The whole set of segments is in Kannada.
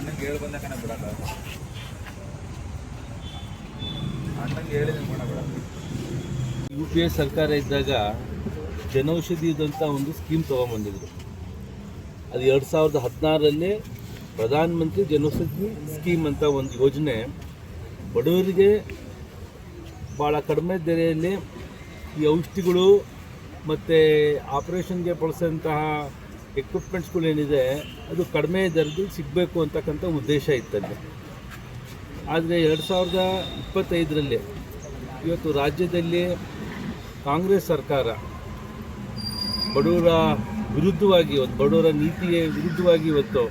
ಅಣ್ಣಂಗೆ ಹೇಳಿ ಬಂದ ಕಣ ಬಿಡಲ್ಲ, ಅಣ್ಣಂಗೆ ಹೇಳಿದ ಬಿಡಲ್ಲ. UPA ಸರ್ಕಾರ ಇದ್ದಾಗ ಜನೌಷಧಿದಂಥ ಒಂದು ಸ್ಕೀಮ್ ತೊಗೊಂಬಂದಿದ್ರು. ಅದು 2016ರಲ್ಲಿ ಪ್ರಧಾನಮಂತ್ರಿ ಜನೌಷಧಿ ಸ್ಕೀಮ್ ಅಂತ ಒಂದು ಯೋಜನೆ ಬಡವರಿಗೆ ಭಾಳ ಕಡಿಮೆ ದೆಲೆಯಲ್ಲಿ ಈ ಔಷಧಿಗಳು ಮತ್ತು ಆಪ್ರೇಷನ್ಗೆ ಬಳಸೋಂತಹ ಎಕ್ವಿಪ್ಮೆಂಟ್ಸ್ಗಳೇನಿದೆ ಅದು ಕಡಿಮೆ ದರದಲ್ಲಿ ಸಿಗಬೇಕು ಅಂತಕ್ಕಂಥ ಉದ್ದೇಶ ಇತ್ತಲ್ಲಿ. ಆದರೆ 2025ರಲ್ಲಿ ಇವತ್ತು ರಾಜ್ಯದಲ್ಲಿ ಕಾಂಗ್ರೆಸ್ ಸರ್ಕಾರ ಬಡವರ ವಿರುದ್ಧವಾಗಿ, ಬಡವರ ನೀತಿಗೆ ವಿರುದ್ಧವಾಗಿ ಇವತ್ತು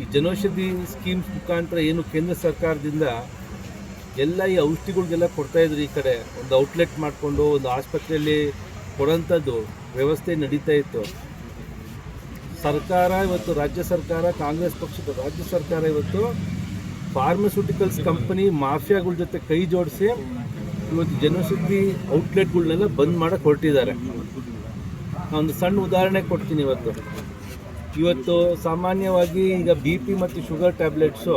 ಈ ಜನೌಷಧಿ ಸ್ಕೀಮ್ಸ್ ಮುಖಾಂತರ ಏನು ಕೇಂದ್ರ ಸರ್ಕಾರದಿಂದ ಎಲ್ಲ ಈ ಔಷಧಿಗಳಿಗೆಲ್ಲ ಕೊಡ್ತಾಯಿದ್ರು. ಈ ಕಡೆ ಒಂದು ಔಟ್ಲೆಟ್ ಮಾಡಿಕೊಂಡು ಒಂದು ಆಸ್ಪತ್ರೆಯಲ್ಲಿ ಕೊಡೋಂಥದ್ದು ವ್ಯವಸ್ಥೆ ನಡೀತಾ ಇತ್ತು. ಸರ್ಕಾರ ಇವತ್ತು, ರಾಜ್ಯ ಸರ್ಕಾರ, ಕಾಂಗ್ರೆಸ್ ಪಕ್ಷದ ರಾಜ್ಯ ಸರ್ಕಾರ ಇವತ್ತು ಫಾರ್ಮಸ್ಯೂಟಿಕಲ್ಸ್ ಕಂಪನಿ ಮಾಫಿಯಾಗಳ ಜೊತೆ ಕೈ ಜೋಡಿಸಿ ಇವತ್ತು ಜನೌಷಧಿ ಔಟ್ಲೆಟ್ಗಳನ್ನೆಲ್ಲ ಬಂದ್ ಮಾಡಕ್ಕೆ ಹೊರಟಿದ್ದಾರೆ. ಒಂದು ಸಣ್ಣ ಉದಾಹರಣೆ ಕೊಡ್ತೀನಿ. ಇವತ್ತು ಸಾಮಾನ್ಯವಾಗಿ ಈಗ BP ಮತ್ತು ಶುಗರ್ ಟ್ಯಾಬ್ಲೆಟ್ಸು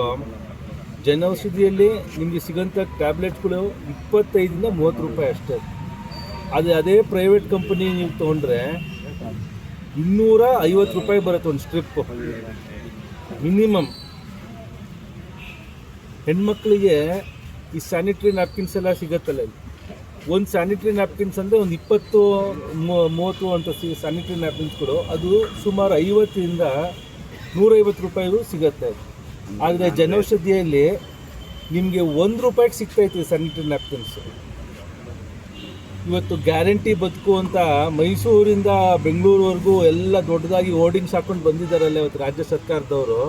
ಜನೌಷಧಿಯಲ್ಲಿ ನಿಮಗೆ ಸಿಗೋಂಥ ಟ್ಯಾಬ್ಲೆಟ್ಸ್ಗಳು 25ರಿಂದ 30 ರೂಪಾಯಿ ಅಷ್ಟೇ. ಅದೇ ಪ್ರೈವೇಟ್ ಕಂಪನಿ ನೀವು ತೊಗೊಂಡ್ರೆ 250 ರೂಪಾಯಿ ಬರುತ್ತೆ ಒಂದು ಸ್ಟ್ರಿಪ್ಪು ಮಿನಿಮಮ್. ಹೆಣ್ಮಕ್ಳಿಗೆ ಈ ಸ್ಯಾನಿಟ್ರಿ ನ್ಯಾಪ್ಕಿನ್ಸ್ ಎಲ್ಲ ಸಿಗುತ್ತಲ್ಲ, ಒಂದು ಸ್ಯಾನಿಟ್ರಿ ನ್ಯಾಪ್ಕಿನ್ಸ್ ಅಂದರೆ ಒಂದು 20-30 ಅಂತ ಸ್ಯಾನಿಟ್ರಿ ನ್ಯಾಪ್ಕಿನ್ಸ್ಗಳು ಅದು ಸುಮಾರು 50ರಿಂದ 150 ರೂಪಾಯಿಗೂ ಸಿಗುತ್ತೆ. ಆದರೆ ಜನೌಷಧಿಯಲ್ಲಿ ನಿಮಗೆ 1 ರೂಪಾಯಿಗೆ ಸಿಗ್ತಾಯಿತ್ತು ಸ್ಯಾನಿಟ್ರಿ ನ್ಯಾಪ್ಕಿನ್ಸು. ಇವತ್ತು ಗ್ಯಾರಂಟಿ ಬದುಕು ಅಂತ ಮೈಸೂರಿಂದ ಬೆಂಗಳೂರುವರೆಗೂ ಎಲ್ಲ ದೊಡ್ಡದಾಗಿ ಹೋರ್ಡಿಂಗ್ಸ್ ಹಾಕ್ಕೊಂಡು ಬಂದಿದ್ದಾರಲ್ಲ ಇವತ್ತು ರಾಜ್ಯ ಸರ್ಕಾರದವರು.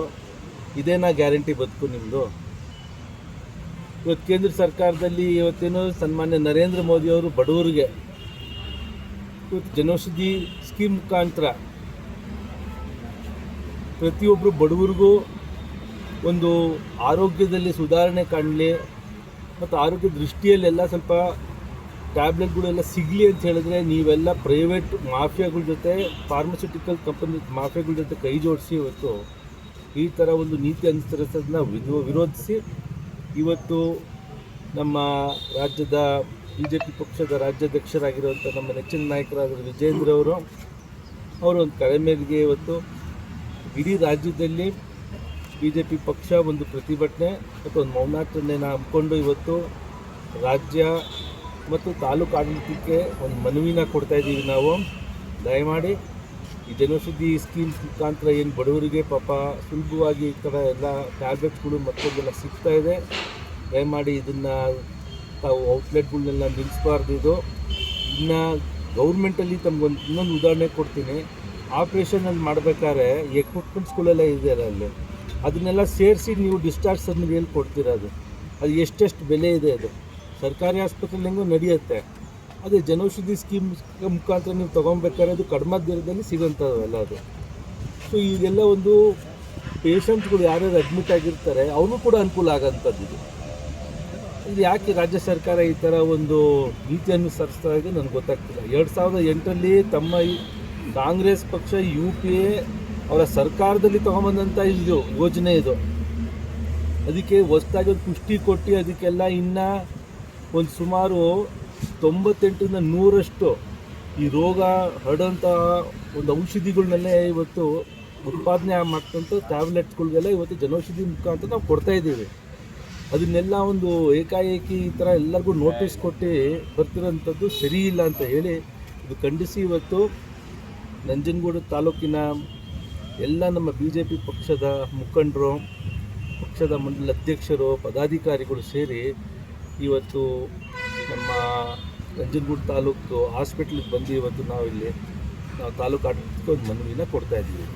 ಇದೇನಾ ಗ್ಯಾರಂಟಿ ಬದುಕು ನಿಮ್ಮದು? ಇವತ್ತು ಕೇಂದ್ರ ಸರ್ಕಾರದಲ್ಲಿ ಇವತ್ತೇನು ಸನ್ಮಾನ್ಯ ನರೇಂದ್ರ ಮೋದಿಯವರು ಬಡವರಿಗೆ ಇವತ್ತು ಜನೌಷಧಿ ಸ್ಕೀಮ್ ಮುಖಾಂತರ ಪ್ರತಿಯೊಬ್ಬರು ಬಡವರಿಗೂ ಒಂದು ಆರೋಗ್ಯದಲ್ಲಿ ಸುಧಾರಣೆ ಕಾಣಲಿ ಮತ್ತು ಆರೋಗ್ಯ ದೃಷ್ಟಿಯಲ್ಲೆಲ್ಲ ಸ್ವಲ್ಪ ಟ್ಯಾಬ್ಲೆಟ್ಗಳೆಲ್ಲ ಸಿಗಲಿ ಅಂತ ಹೇಳಿದ್ರೆ ನೀವೆಲ್ಲ ಪ್ರೈವೇಟ್ ಮಾಫಿಯಾಗಳ ಜೊತೆ, ಫಾರ್ಮಸ್ಯೂಟಿಕಲ್ ಕಂಪನಿ ಮಾಫಿಯಾಗಳ ಜೊತೆ ಕೈ ಜೋಡಿಸಿ ಇವತ್ತು ಈ ಥರ ಒಂದು ನೀತಿ ಅನುಸರಿಸೋದನ್ನ ವಿರೋಧಿಸಿ ಇವತ್ತು ನಮ್ಮ ರಾಜ್ಯದ BJP ಪಕ್ಷದ ರಾಜ್ಯಾಧ್ಯಕ್ಷರಾಗಿರುವಂಥ ನಮ್ಮ ನೆಚ್ಚಿನ ನಾಯಕರಾದ ವಿಜೇಂದ್ರ ಅವರು ಒಂದು ಕರೆ ಮೇರೆಗೆ ಇವತ್ತು ಇಡೀ ರಾಜ್ಯದಲ್ಲಿ BJP ಪಕ್ಷ ಒಂದು ಪ್ರತಿಭಟನೆ ಮತ್ತು ಒಂದು ಮೌನಾಚರಣೆಯನ್ನು ಹಮ್ಮಿಕೊಂಡು ಇವತ್ತು ರಾಜ್ಯ ಮತ್ತು ತಾಲೂಕು ಆಡಳಿತಕ್ಕೆ ಒಂದು ಮನವಿನ ಕೊಡ್ತಾಯಿದ್ದೀವಿ. ನಾವು ದಯಮಾಡಿ ಈ ಜನೌಷಧಿ ಸ್ಕೀಮ್ಸ್ ಮುಖಾಂತರ ಏನು ಬಡವರಿಗೆ ಪಾಪ ಸುಲಭವಾಗಿ ಈ ಥರ ಎಲ್ಲ ಟ್ಯಾಬ್ಲೆಟ್ಸ್ಗಳು ಮತ್ತೊಂದೆಲ್ಲ ಸಿಗ್ತಾಯಿದೆ, ದಯಮಾಡಿ ಇದನ್ನು ತಾವು ಔಟ್ಲೆಟ್ಗಳನ್ನೆಲ್ಲ ನಿಲ್ಲಿಸಬಾರ್ದು. ಇನ್ನು ಗೌರ್ಮೆಂಟಲ್ಲಿ ತಮಗೊಂದು ಇನ್ನೊಂದು ಉದಾಹರಣೆ ಕೊಡ್ತೀನಿ. ಆಪ್ರೇಷನಲ್ಲಿ ಮಾಡಬೇಕಾದ್ರೆ ಎಕ್ವಿಪ್ಮೆಂಟ್ಸ್ಗಳೆಲ್ಲ ಇದೆಯಲ್ಲ ಅಲ್ಲಿ, ಅದನ್ನೆಲ್ಲ ಸೇರಿಸಿ ನೀವು ಡಿಸ್ಚಾರ್ಜ್ ಸರ್ಟಿಫಿಕೇಟ್ ಕೊಡ್ತಿರೋದು. ಅದು ಎಷ್ಟೆಷ್ಟು ಬೆಲೆ ಇದೆ, ಅದು ಸರ್ಕಾರಿ ಆಸ್ಪತ್ರೆಯಲ್ಲಿ ಹೆಂಗೋ ನಡೆಯುತ್ತೆ. ಅದೇ ಜನೌಷಧಿ ಸ್ಕೀಮ್ ಮುಖಾಂತರ ನೀವು ತೊಗೊಬೇಕಾದ್ರೆ ಅದು ಕಡಿಮೆ ದರದಲ್ಲಿ ಸಿಗೋಂಥದ್ದಲ್ಲ ಅದು. ಸೊ ಇದೆಲ್ಲ ಒಂದು ಪೇಷಂಟ್ಸ್ಗಳು ಯಾರ್ಯಾರು ಅಡ್ಮಿಟ್ ಆಗಿರ್ತಾರೆ ಅವ್ರಿಗೂ ಕೂಡ ಅನುಕೂಲ ಆಗೋಂಥದ್ದು. ಇದು ಯಾಕೆ ರಾಜ್ಯ ಸರ್ಕಾರ ಈ ಥರ ಒಂದು ನೀತಿ ಅನುಸರಿಸ್ತಾ ಇದೆ ನನಗೆ ಗೊತ್ತಾಗ್ತಿಲ್ಲ. 2008ರಲ್ಲಿ ತಮ್ಮ ಕಾಂಗ್ರೆಸ್ ಪಕ್ಷ UPA ಅವರ ಸರ್ಕಾರದಲ್ಲಿ ತೊಗೊಂಬಂದಂಥ ಇದು ಯೋಜನೆ ಇದು. ಅದಕ್ಕೆ ಹೊಸದಾಗಿ ಒಂದು ಪುಷ್ಟಿ ಕೊಟ್ಟು ಅದಕ್ಕೆಲ್ಲ ಇನ್ನೂ ಒಂದು ಸುಮಾರು 98ರಿಂದ 100ರಷ್ಟು ಈ ರೋಗ ಹರಡೋಂಥ ಒಂದು ಔಷಧಿಗಳನ್ನೆಲ್ಲ ಇವತ್ತು ಉತ್ಪಾದನೆ ಮಾಡ್ತಂಥ ಟ್ಯಾಬ್ಲೆಟ್ಸ್ಗಳಿಗೆಲ್ಲ ಇವತ್ತು ಜನೌಷಧಿ ಮುಖಾಂತರ ನಾವು ಕೊಡ್ತಾಯಿದ್ದೀವಿ. ಅದನ್ನೆಲ್ಲ ಒಂದು ಏಕಾಏಕಿ ಈ ಥರ ಎಲ್ಲರಿಗೂ ನೋಟಿಸ್ ಕೊಟ್ಟು ಬರ್ತಿರೋಂಥದ್ದು ಸರಿ ಇಲ್ಲ ಅಂತ ಹೇಳಿ ಇದು ಖಂಡಿಸಿ ಇವತ್ತು ನಂಜನಗೂಡು ತಾಲೂಕಿನ ಎಲ್ಲ ನಮ್ಮ BJP ಪಕ್ಷದ ಮುಖಂಡರು, ಪಕ್ಷದ ಮಂಡಲ ಅಧ್ಯಕ್ಷರು, ಪದಾಧಿಕಾರಿಗಳು ಸೇರಿ ಇವತ್ತು ನಮ್ಮ ನಂಜನಗೂಡು ತಾಲೂಕು ಹಾಸ್ಪಿಟ್ಲಿಗೆ ಬಂದು ಇವತ್ತು ನಾವು ತಾಲೂಕು ಆಡಳಿತಕ್ಕೆ ಒಂದು ಮನವಿನ ಕೊಡ್ತಾಯಿದ್ದೀವಿ.